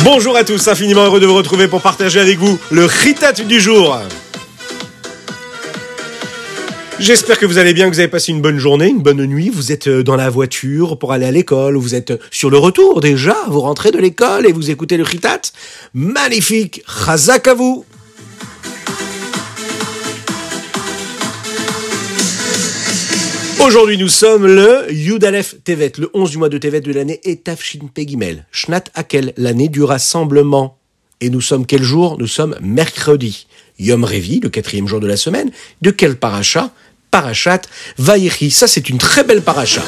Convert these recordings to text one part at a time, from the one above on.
Bonjour à tous, infiniment heureux de vous retrouver pour partager avec vous le Chitat du jour. J'espère que vous allez bien, que vous avez passé une bonne journée, une bonne nuit. Vous êtes dans la voiture pour aller à l'école, ou vous êtes sur le retour déjà, vous rentrez de l'école et vous écoutez le Chitat. Magnifique, chazak à vous. Aujourd'hui, nous sommes le Yud Aleph Tevet, le 11 du mois de Tevet de l'année et Tafshin Pei Gimel, Shnat Hakel, l'année du rassemblement. Et nous sommes quel jour? Nous sommes mercredi. Yom Revi, le 4e jour de la semaine. De quel paracha? Parashat Vayechi. Ça, c'est une très belle paracha.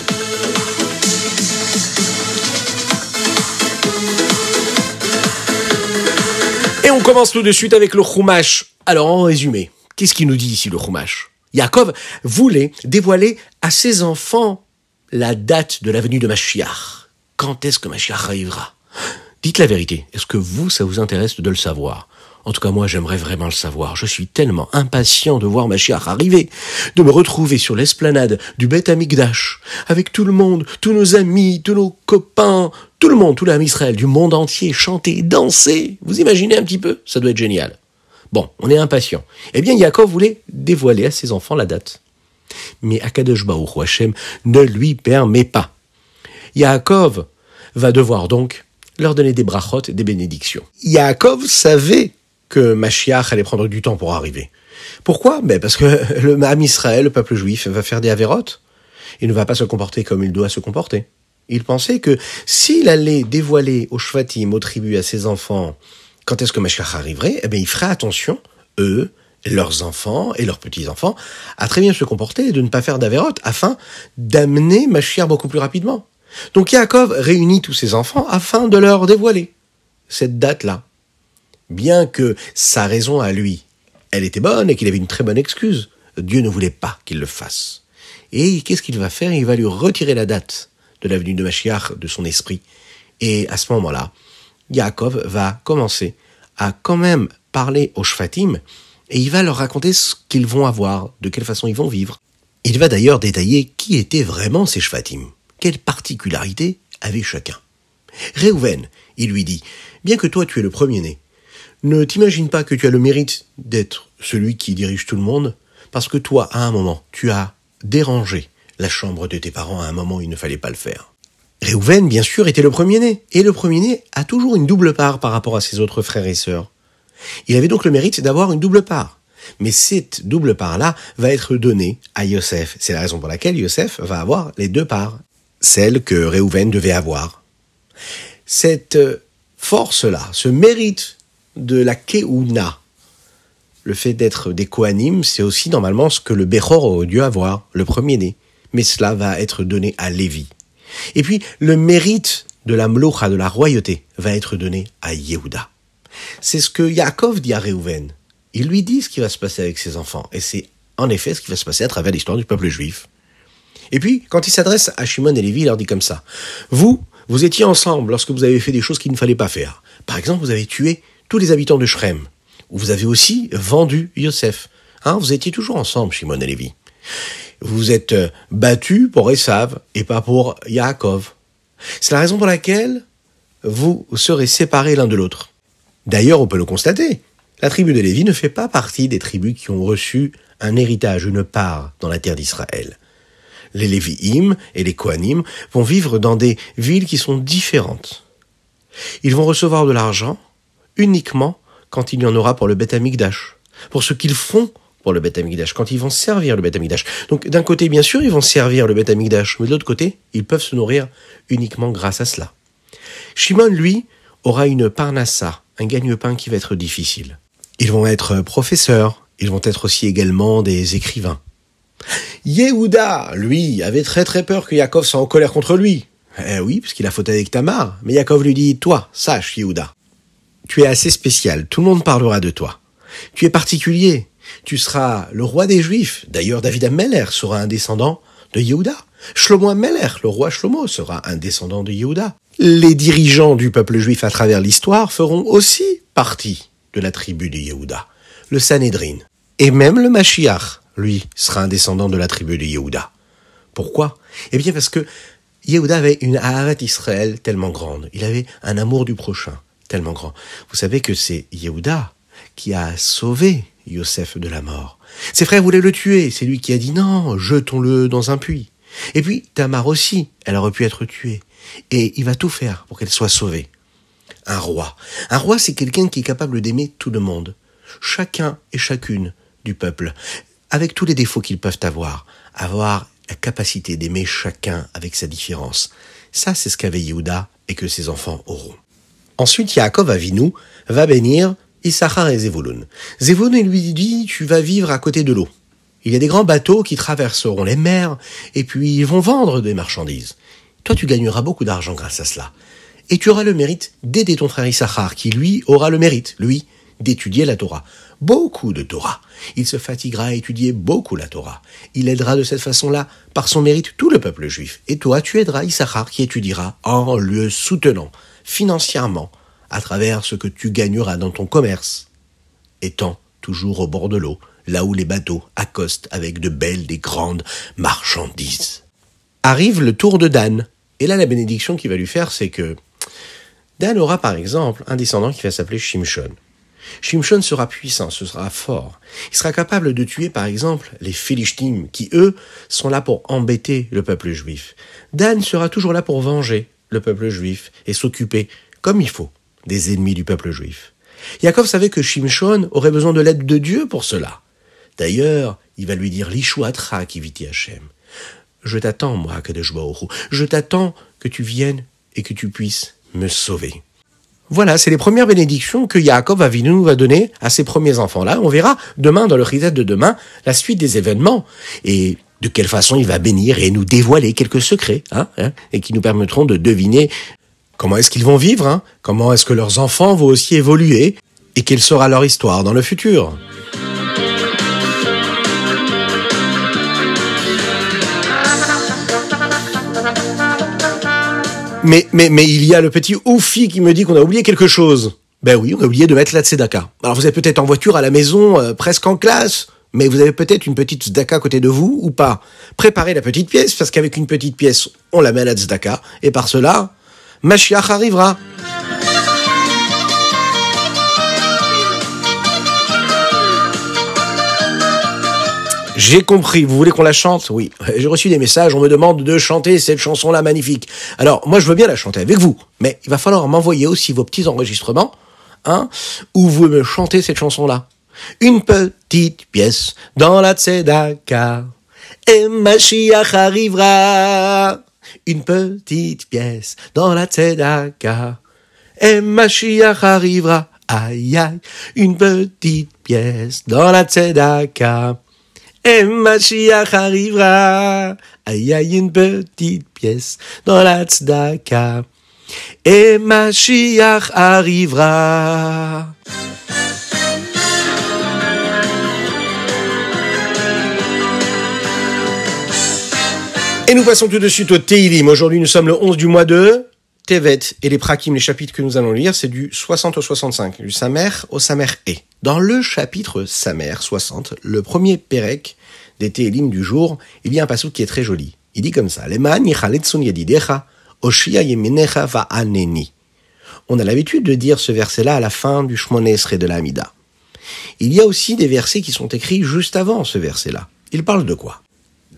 Et on commence tout de suite avec le Chumash. Alors, en résumé, qu'est-ce qu'il nous dit ici, le Chumash? Yaakov voulait dévoiler à ses enfants la date de la venue de Mashiach. Quand est-ce que Mashiach arrivera? Dites la vérité. Est-ce que vous, ça vous intéresse de le savoir? En tout cas, moi, j'aimerais vraiment le savoir. Je suis tellement impatient de voir Mashiach arriver, de me retrouver sur l'esplanade du Beth Amikdash, avec tout le monde, tous nos amis, tous nos copains, tout le monde, tout l'âme Israël, du monde entier, chanter, danser. Vous imaginez un petit peu? Ça doit être génial. Bon, on est impatient. Eh bien, Yaakov voulait dévoiler à ses enfants la date. Mais Akadosh Baruch Hu Hashem ne lui permet pas. Yaakov va devoir donc leur donner des brachot, des bénédictions. Yaakov savait que Mashiach allait prendre du temps pour arriver. Pourquoi? Parce que le Am Israël, le peuple juif, va faire des avérotes. Il ne va pas se comporter comme il doit se comporter. Il pensait que s'il allait dévoiler aux Shvatim, aux tribus, à ses enfants, quand est-ce que Mashiach arriverait, il ferait attention, eux, leurs enfants et leurs petits-enfants, à très bien se comporter et de ne pas faire d'avérotes, afin d'amener Mashiach beaucoup plus rapidement. Donc Yaakov réunit tous ses enfants afin de leur dévoiler cette date-là. Bien que sa raison à lui, elle était bonne et qu'il avait une très bonne excuse, Dieu ne voulait pas qu'il le fasse. Et qu'est-ce qu'il va faire? Il va lui retirer la date de la venue de Mashiach de son esprit. Et à ce moment-là, Yaakov va commencer à quand même parler aux Shvatim et il va leur raconter ce qu'ils vont avoir, de quelle façon ils vont vivre. Il va d'ailleurs détailler qui étaient vraiment ces Shvatim, quelles particularités avait chacun. Réhouven, il lui dit, bien que toi tu es le premier-né, ne t'imagine pas que tu as le mérite d'être celui qui dirige tout le monde, parce que toi, à un moment, tu as dérangé la chambre de tes parents à un moment où il ne fallait pas le faire. Réhouven, bien sûr, était le premier-né, et le premier-né a toujours une double part par rapport à ses autres frères et sœurs. Il avait donc le mérite d'avoir une double part. Mais cette double part-là va être donnée à Yosef. C'est la raison pour laquelle Yosef va avoir les deux parts, celles que Réhouven devait avoir. Cette force-là, ce mérite de la Keuna, le fait d'être des Kohanim, c'est aussi normalement ce que le Bechor aurait dû avoir, le premier-né. Mais cela va être donné à Lévi. Et puis, le mérite de la Mlocha, de la royauté, va être donné à Yehuda. C'est ce que Yaakov dit à Réhouven. Il lui dit ce qui va se passer avec ses enfants. Et c'est en effet ce qui va se passer à travers l'histoire du peuple juif. Et puis, quand il s'adresse à Shimon et Lévi, il leur dit comme ça. Vous étiez ensemble lorsque vous avez fait des choses qu'il ne fallait pas faire. Par exemple, vous avez tué tous les habitants de Shrem. Ou vous avez aussi vendu Yosef. Vous étiez toujours ensemble, Shimon et Lévi. Vous êtes battus pour Esav et pas pour Yaakov. C'est la raison pour laquelle vous serez séparés l'un de l'autre. D'ailleurs, on peut le constater. La tribu de Lévi ne fait pas partie des tribus qui ont reçu un héritage, une part dans la terre d'Israël. Les Lévi'im et les Kohanim vont vivre dans des villes qui sont différentes. Ils vont recevoir de l'argent uniquement quand il y en aura pour le Beth Amikdash, pour ce qu'ils font pour le Beth Amikdash, quand ils vont servir le Beth Amikdash. Donc d'un côté, bien sûr, ils vont servir le Beth Amikdash, mais de l'autre côté, ils peuvent se nourrir uniquement grâce à cela. Shimon, lui, aura une parnassa, un gagne-pain qui va être difficile. Ils vont être professeurs, ils vont être aussi également des écrivains. Yehuda, lui, avait très très peur que Yaakov soit en colère contre lui. Oui, parce qu'il a faute avec Tamar, mais Yaakov lui dit, toi, sache, Yehuda, tu es assez spécial, tout le monde parlera de toi. Tu es particulier. Tu seras le roi des Juifs. D'ailleurs, David Ameller sera un descendant de Yehuda. Shlomo Ameller, le roi Shlomo, sera un descendant de Yehuda. Les dirigeants du peuple juif à travers l'histoire feront aussi partie de la tribu de Yehuda. Le Sanhédrin. Et même le Mashiach, lui, sera un descendant de la tribu de Yehuda. Pourquoi? Eh bien parce que Yehuda avait une Ahavat Israël tellement grande. Il avait un amour du prochain. tellement grand. Vous savez que c'est Yehuda qui a sauvé Yosef de la mort. Ses frères voulaient le tuer, c'est lui qui a dit non, jetons-le dans un puits. Et puis Tamar aussi, elle aurait pu être tuée. Et il va tout faire pour qu'elle soit sauvée. Un roi, c'est quelqu'un qui est capable d'aimer tout le monde, chacun et chacune du peuple, avec tous les défauts qu'ils peuvent avoir la capacité d'aimer chacun avec sa différence. Ça, c'est ce qu'avait Yehuda et que ses enfants auront. Ensuite, Yaakov Avinu va bénir Issachar et Zevulun. Zevulun lui dit, tu vas vivre à côté de l'eau. Il y a des grands bateaux qui traverseront les mers et puis ils vont vendre des marchandises. Toi, tu gagneras beaucoup d'argent grâce à cela. Et tu auras le mérite d'aider ton frère Issachar, qui lui aura le mérite, lui, d'étudier la Torah. Beaucoup de Torah. Il se fatiguera à étudier beaucoup la Torah. Il aidera de cette façon-là, par son mérite, tout le peuple juif. Et toi, tu aideras Issachar, qui étudiera en le soutenant financièrement à travers ce que tu gagneras dans ton commerce, étant toujours au bord de l'eau, là où les bateaux accostent avec de belles, des grandes marchandises. Arrive le tour de Dan. Et là, la bénédiction qu'il va lui faire, c'est que Dan aura par exemple un descendant qui va s'appeler Shimshon. Shimshon sera puissant, ce sera fort. Il sera capable de tuer par exemple les Philistines qui, eux, sont là pour embêter le peuple juif. Dan sera toujours là pour venger le peuple juif et s'occuper, comme il faut, des ennemis du peuple juif. Yaakov savait que Shimshon aurait besoin de l'aide de Dieu pour cela. D'ailleurs, il va lui dire « Lishuatra kiviti Hashem ». Je t'attends, moi, Kadosh Baruch Hu. Je t'attends que tu viennes et que tu puisses me sauver. Voilà, c'est les premières bénédictions que Yaakov Avinu va donner à ses premiers enfants-là. On verra demain, dans le Chizet de demain, la suite des événements et de quelle façon il va bénir et nous dévoiler quelques secrets, et qui nous permettront de deviner comment est-ce qu'ils vont vivre, comment est-ce que leurs enfants vont aussi évoluer et quelle sera leur histoire dans le futur. Mais il y a le petit Oufi qui me dit qu'on a oublié quelque chose. Ben oui, on a oublié de mettre la tzedaka. Alors vous êtes peut-être en voiture à la maison, presque en classe, mais vous avez peut-être une petite tzedaka à côté de vous ou pas. Préparez la petite pièce, parce qu'avec une petite pièce, on la met à la tzedaka, et par cela, Mashiach arrivera. J'ai compris, vous voulez qu'on la chante? Oui, j'ai reçu des messages, on me demande de chanter cette chanson-là magnifique. Alors, moi je veux bien la chanter avec vous, mais il va falloir m'envoyer aussi vos petits enregistrements, où vous me chantez cette chanson-là. Une petite pièce dans la tzedaka, et Mashiach arrivera. Une petite pièce dans la tzedaka, et Mashiach arrivera. Aïe aïe, une petite pièce dans la tzedaka, et Mashiach arrivera. Aïe aïe, une petite pièce dans la tzedaka, et Mashiach arrivera. Et nous passons tout de suite au Teilim. Aujourd'hui, nous sommes le 11 du mois de Tevet. Et les Prakim, les chapitres que nous allons lire, c'est du 60 au 65, du Samer au Samer E. Dans le chapitre Samer 60, le premier Pérec des Teilim du jour, il y a un passage qui est très joli. Il dit comme ça, Leman yichaletsun yedidecha, oshia yeminecha va'aneni. On a l'habitude de dire ce verset-là à la fin du Shmoneh Esrei de la Hamida. Il y a aussi des versets qui sont écrits juste avant ce verset-là. Il parle de quoi?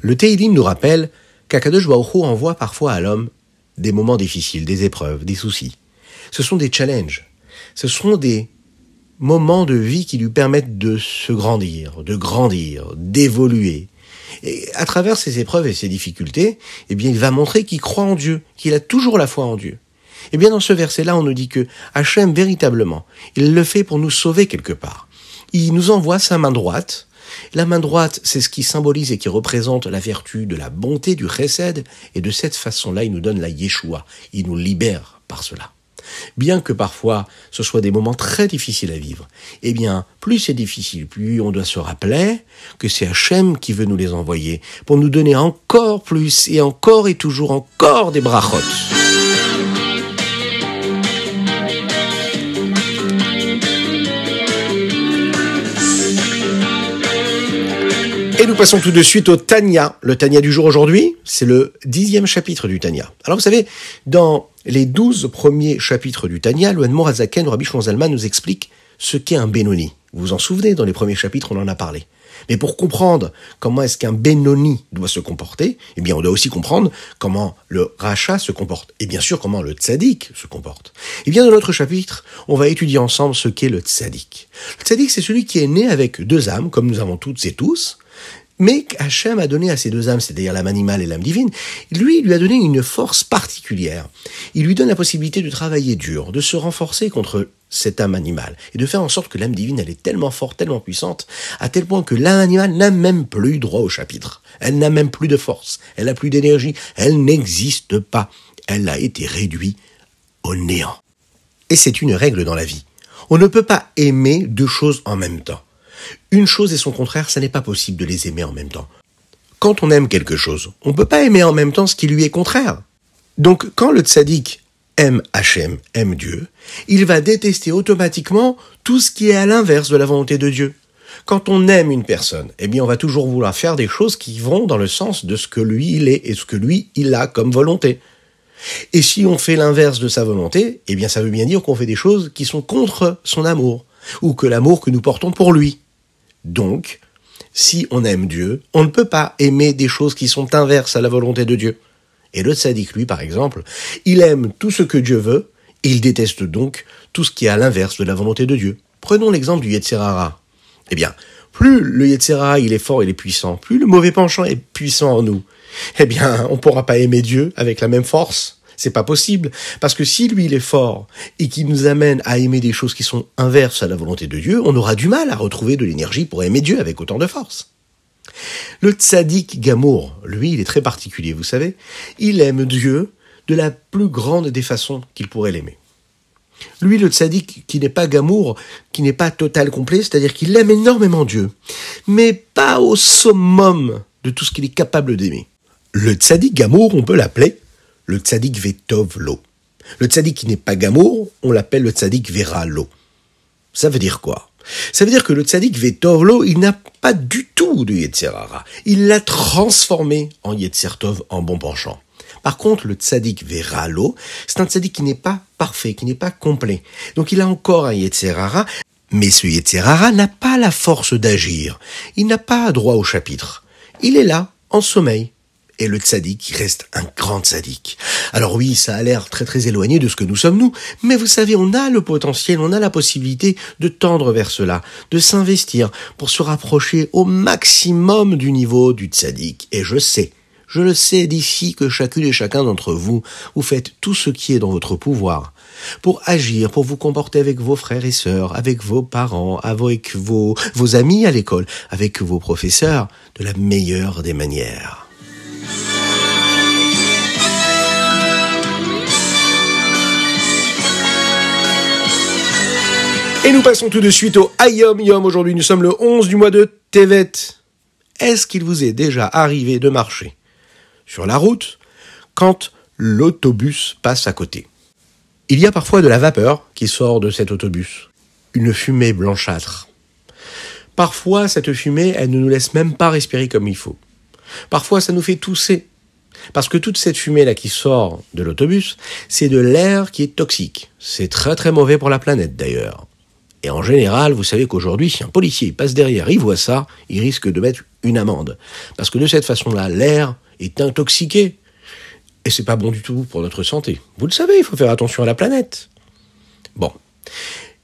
Le Teilim nous rappelle qu'Akadosh Baruch Hu envoie parfois à l'homme des moments difficiles, des épreuves, des soucis. Ce sont des challenges. Ce sont des moments de vie qui lui permettent de se grandir, d'évoluer. Et à travers ces épreuves et ces difficultés, eh bien, il va montrer qu'il croit en Dieu, qu'il a toujours la foi en Dieu. Eh bien, dans ce verset-là, on nous dit que Hachem, véritablement, il le fait pour nous sauver quelque part. Il nous envoie sa main droite. La main droite, c'est ce qui symbolise et qui représente la vertu de la bonté, du chesed, et de cette façon-là, il nous donne la Yeshua. Il nous libère par cela. Bien que parfois, ce soit des moments très difficiles à vivre, eh bien, plus c'est difficile, plus on doit se rappeler que c'est Hachem qui veut nous les envoyer, pour nous donner encore plus, et toujours encore des brachot. Et nous passons tout de suite au Tanya. Le Tanya du jour aujourd'hui, c'est le 10e chapitre du Tanya. Alors vous savez, dans les 12 premiers chapitres du Tanya, le Admor Hazaken, Rabbi Shlomo Zalman nous explique ce qu'est un Benoni. Vous vous en souvenez, dans les premiers chapitres, on en a parlé. Mais pour comprendre comment est-ce qu'un Benoni doit se comporter, eh bien, on doit aussi comprendre comment le Racha se comporte. Et bien sûr, comment le Tzadik se comporte. Eh bien, dans notre chapitre, on va étudier ensemble ce qu'est le Tzadik. Le Tzadik, c'est celui qui est né avec deux âmes, comme nous avons toutes et tous, mais qu'Hachem a donné à ces deux âmes, c'est-à-dire l'âme animale et l'âme divine, lui a donné une force particulière. Il lui donne la possibilité de travailler dur, de se renforcer contre cette âme animale, et de faire en sorte que l'âme divine, elle est tellement forte, tellement puissante, à tel point que l'âme animale n'a même plus droit au chapitre. Elle n'a même plus de force, elle n'a plus d'énergie, elle n'existe pas. Elle a été réduite au néant. Et c'est une règle dans la vie. On ne peut pas aimer deux choses en même temps. Une chose et son contraire, ça n'est pas possible de les aimer en même temps. Quand on aime quelque chose, on ne peut pas aimer en même temps ce qui lui est contraire. Donc, quand le tzaddik aime Hachem, aime Dieu, il va détester automatiquement tout ce qui est à l'inverse de la volonté de Dieu. Quand on aime une personne, eh bien, on va toujours vouloir faire des choses qui vont dans le sens de ce que lui, il est et ce que lui, il a comme volonté. Et si on fait l'inverse de sa volonté, eh bien, ça veut bien dire qu'on fait des choses qui sont contre son amour, ou que l'amour que nous portons pour lui. Donc, si on aime Dieu, on ne peut pas aimer des choses qui sont inverses à la volonté de Dieu. Et le tzaddik, lui, par exemple, il aime tout ce que Dieu veut, et il déteste donc tout ce qui est à l'inverse de la volonté de Dieu. Prenons l'exemple du Yetzer Hara. Eh bien, plus le Yetzer Hara, il est fort, il est puissant, plus le mauvais penchant est puissant en nous, eh bien, on ne pourra pas aimer Dieu avec la même force. C'est pas possible, parce que si lui il est fort et qu'il nous amène à aimer des choses qui sont inverses à la volonté de Dieu, on aura du mal à retrouver de l'énergie pour aimer Dieu avec autant de force. Le tzaddik Gamour, lui, il est très particulier, vous savez. Il aime Dieu de la plus grande des façons qu'il pourrait l'aimer. Lui, le tzaddik qui n'est pas Gamour, qui n'est pas total complet, c'est-à-dire qu'il aime énormément Dieu, mais pas au summum de tout ce qu'il est capable d'aimer. Le tzaddik Gamour, on peut l'appeler le tzaddik Vetov Lo. Le tzaddik qui n'est pas Gamour, on l'appelle le tzaddik Vera Lo. Ça veut dire quoi? Ça veut dire que le tzaddik Vetov Lo, il n'a pas du tout de Yetzer Hara. Il l'a transformé en Yetzer Tov, en bon penchant. Par contre, le tzaddik Vera Lo, c'est un tzaddik qui n'est pas parfait, qui n'est pas complet. Donc il a encore un Yetzer Hara, mais ce Yetzer Hara n'a pas la force d'agir. Il n'a pas droit au chapitre. Il est là, en sommeil. Et le tzaddik reste un grand tzaddik. Alors oui, ça a l'air très très éloigné de ce que nous sommes nous, mais vous savez, on a le potentiel, on a la possibilité de tendre vers cela, de s'investir pour se rapprocher au maximum du niveau du tzaddik. Et je le sais d'ici que chacune et chacun d'entre vous, vous faites tout ce qui est dans votre pouvoir pour agir, pour vous comporter avec vos frères et sœurs, avec vos parents, avec vos amis à l'école, avec vos professeurs, de la meilleure des manières. Et nous passons tout de suite au Hayom Yom. Aujourd'hui, nous sommes le 11 du mois de Tevet. Est-ce qu'il vous est déjà arrivé de marcher sur la route quand l'autobus passe à côté? Il y a parfois de la vapeur qui sort de cet autobus, une fumée blanchâtre. Parfois, cette fumée, elle ne nous laisse même pas respirer comme il faut. Parfois, ça nous fait tousser. Parce que toute cette fumée-là qui sort de l'autobus, c'est de l'air qui est toxique. C'est très très mauvais pour la planète d'ailleurs. Et en général, vous savez qu'aujourd'hui, si un policier passe derrière, il voit ça, il risque de mettre une amende. Parce que de cette façon-là, l'air est intoxiqué. Et c'est pas bon du tout pour notre santé. Vous le savez, il faut faire attention à la planète. Bon. Il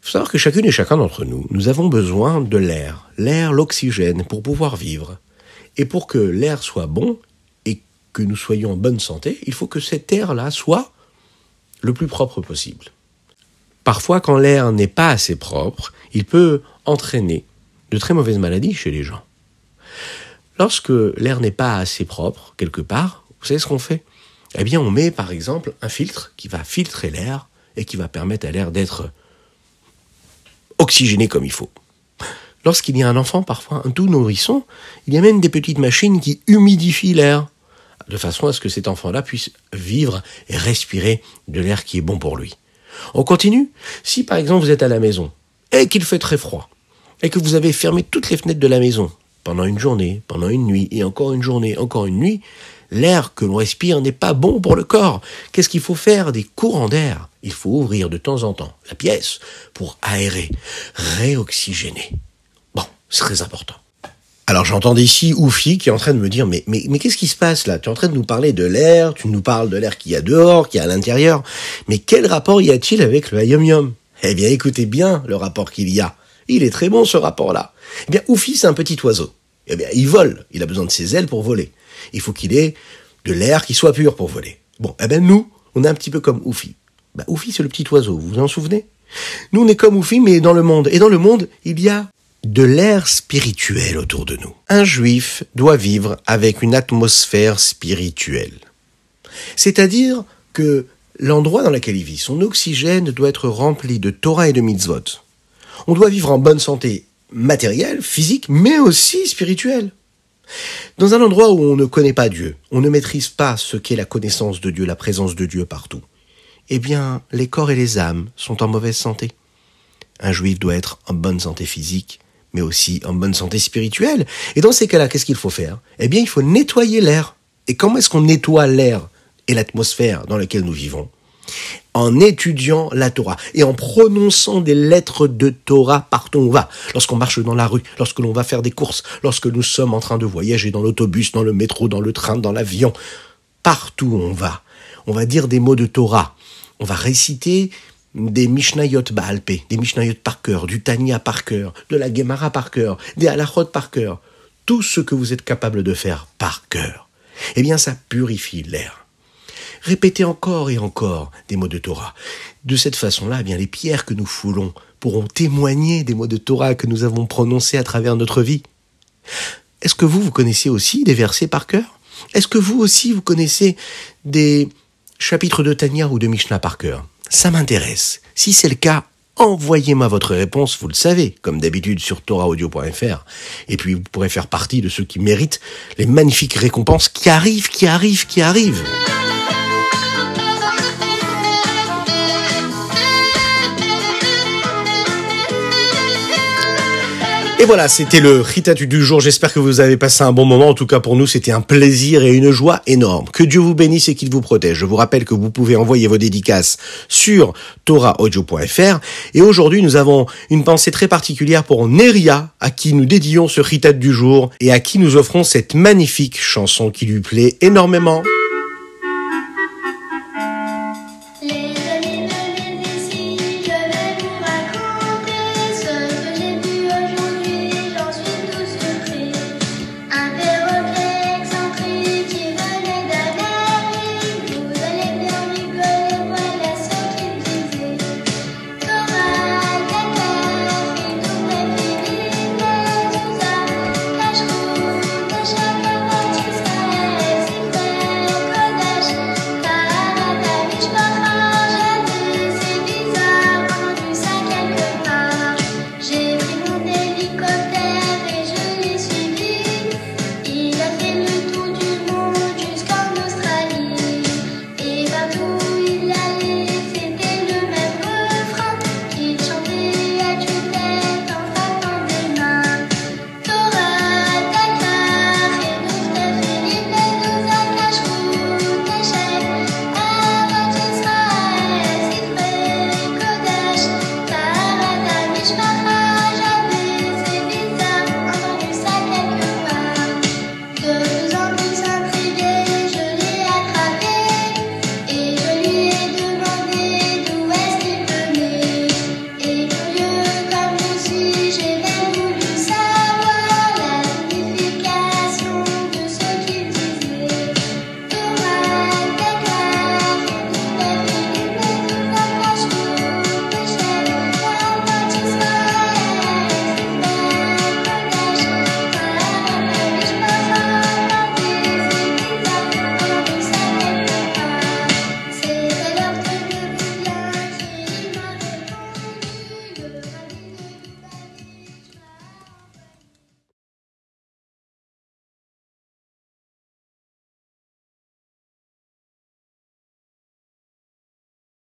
faut savoir que chacune et chacun d'entre nous, nous avons besoin de l'air. L'air, l'oxygène, pour pouvoir vivre. Et pour que l'air soit bon, et que nous soyons en bonne santé, il faut que cet air-là soit le plus propre possible. Parfois, quand l'air n'est pas assez propre, il peut entraîner de très mauvaises maladies chez les gens. Lorsque l'air n'est pas assez propre, quelque part, vous savez ce qu'on fait? Eh bien, on met par exemple un filtre qui va filtrer l'air et qui va permettre à l'air d'être oxygéné comme il faut. Lorsqu'il y a un enfant, parfois un tout nourrisson, il y a même des petites machines qui humidifient l'air, de façon à ce que cet enfant-là puisse vivre et respirer de l'air qui est bon pour lui. On continue. Si par exemple vous êtes à la maison et qu'il fait très froid et que vous avez fermé toutes les fenêtres de la maison pendant une journée, pendant une nuit, et encore une journée, encore une nuit, l'air que l'on respire n'est pas bon pour le corps. Qu'est-ce qu'il faut faire? Des courants d'air. Il faut ouvrir de temps en temps la pièce pour aérer, réoxygéner. Bon, c'est très important. Alors j'entendais ici Oufi qui est en train de me dire mais qu'est-ce qui se passe là? Tu es en train de nous parler de l'air, tu nous parles de l'air qu'il y a dehors, qu'il y a à l'intérieur. Mais quel rapport y a-t-il avec le yum-yum? Eh bien écoutez bien le rapport qu'il y a. Il est très bon ce rapport-là. Eh bien Oufi c'est un petit oiseau. Eh bien il vole, il a besoin de ses ailes pour voler. Il faut qu'il ait de l'air qui soit pur pour voler. Bon, eh bien nous, on est un petit peu comme Oufi. Ben, Oufi c'est le petit oiseau, vous vous en souvenez? Nous on est comme Oufi mais dans le monde. Et dans le monde, il y a de l'air spirituel autour de nous. Un juif doit vivre avec une atmosphère spirituelle. C'est-à-dire que l'endroit dans lequel il vit, son oxygène doit être rempli de Torah et de mitzvot. On doit vivre en bonne santé matérielle, physique, mais aussi spirituelle. Dans un endroit où on ne connaît pas Dieu, on ne maîtrise pas ce qu'est la connaissance de Dieu, la présence de Dieu partout, eh bien, les corps et les âmes sont en mauvaise santé. Un juif doit être en bonne santé physique, mais aussi en bonne santé spirituelle. Et dans ces cas-là, qu'est-ce qu'il faut faire? Eh bien, il faut nettoyer l'air. Et comment est-ce qu'on nettoie l'air et l'atmosphère dans laquelle nous vivons? En étudiant la Torah et en prononçant des lettres de Torah partout où on va. Lorsqu'on marche dans la rue, lorsque l'on va faire des courses, lorsque nous sommes en train de voyager dans l'autobus, dans le métro, dans le train, dans l'avion, partout où on va dire des mots de Torah. On va réciter des Mishnayot Baal Pé, des Mishnayot par cœur, du Tanya par cœur, de la Gemara par cœur, des Halachot par cœur. Tout ce que vous êtes capable de faire par cœur. Eh bien, ça purifie l'air. Répétez encore et encore des mots de Torah. De cette façon-là, eh bien, les pierres que nous foulons pourront témoigner des mots de Torah que nous avons prononcés à travers notre vie. Est-ce que vous connaissez aussi des versets par cœur? Est-ce que vous aussi, vous connaissez des chapitres de Tanya ou de Mishnah par cœur? Ça m'intéresse. Si c'est le cas, envoyez-moi votre réponse, vous le savez, comme d'habitude sur torahaudio.fr. Et puis vous pourrez faire partie de ceux qui méritent les magnifiques récompenses qui arrivent. Et voilà, c'était le Ritatu du jour. J'espère que vous avez passé un bon moment. En tout cas, pour nous, c'était un plaisir et une joie énorme. Que Dieu vous bénisse et qu'il vous protège. Je vous rappelle que vous pouvez envoyer vos dédicaces sur torahaudio.fr. Et aujourd'hui, nous avons une pensée très particulière pour Neria, à qui nous dédions ce Ritatu du jour et à qui nous offrons cette magnifique chanson qui lui plaît énormément.